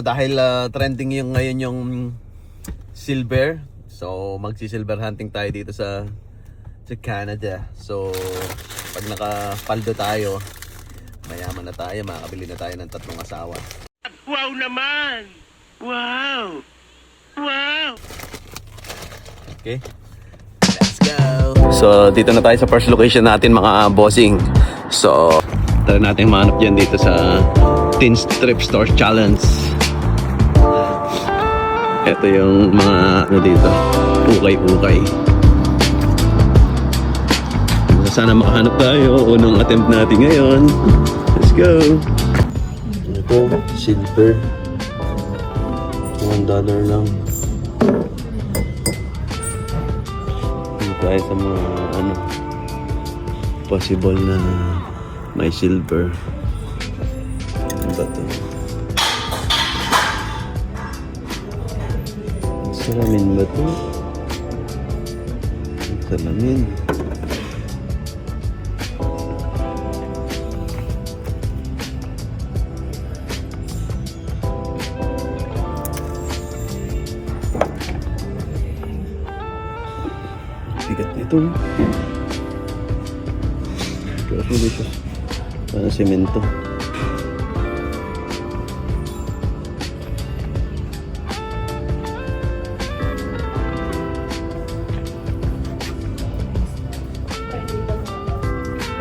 Dahil trending yung ngayon yung silver, so magsi-silver hunting tayo dito sa Canada. So pag nakapaldo tayo, mayaman na tayo, makakabili na tayo ng 3 asawa. Wow naman! Wow! Wow! Okay, let's go! So dito na tayo sa first location natin mga bossing. So tara natin mahanap dyan dito sa Teen Strip Store Challenge. Ito yung mga ano dito, ukay-ukay. Sana makahanap tayo. Unang attempt natin ngayon. Let's go! Ito, silver. $1 lang. Dito tayo sa mga ano, possible na may silver. Ano ba ito? Salamin ba ito? Salamin. Bigat nito. Delicious. Parang semento.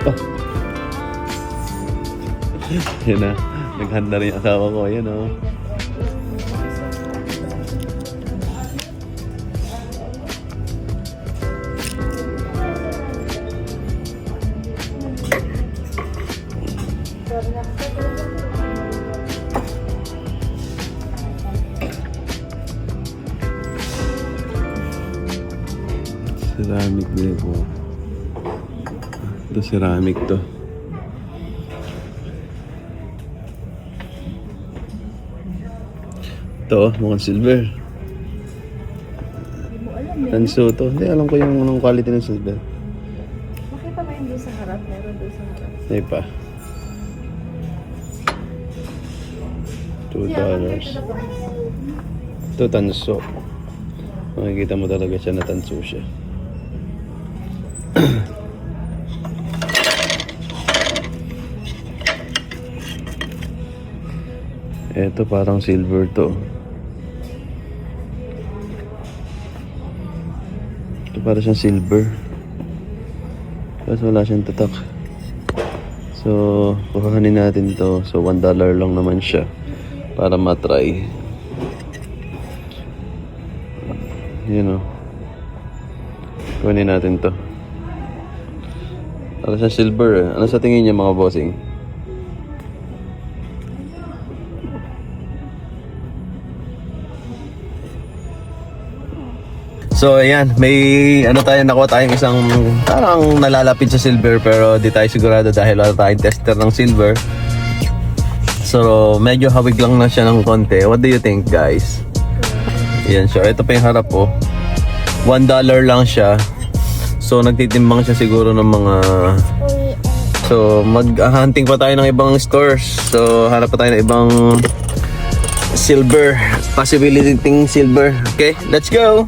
Oh. Yan na. Naghanda rin yung asawa ko. Yan o. Ceramic dito. Ito ceramic to. Ito, mukhang silver. Tanso to. Hindi, alam ko yung anong quality ng silver. Makita ba yung doon sa harap? Meron doon sa harap. Hindi pa. $2. Ito tanso. Makikita mo talaga siya na tanso siya. Ito parang silver to. Ito parang siyang silver. Kasi wala siyang tatak. So, kuhanin natin to. So, $1 lang naman siya. Para matry. Yun o. Kuhanin natin to. Parang siyang silver eh. Ano sa tingin niya mga bossing? So ayan, may ano tayo, nakuha tayong isang parang nalalapit sa silver pero di tayo sigurado dahil wala tayong tester ng silver. So medyo hawig lang na siya ng konti. What do you think guys? Ayan siya, ito pa yung harap po. $1 lang siya. So nagtitimbang siya siguro ng mga... So mag-hunting pa tayo ng ibang stores. So hanap pa tayo ng ibang silver, possibility silver. Okay, let's go!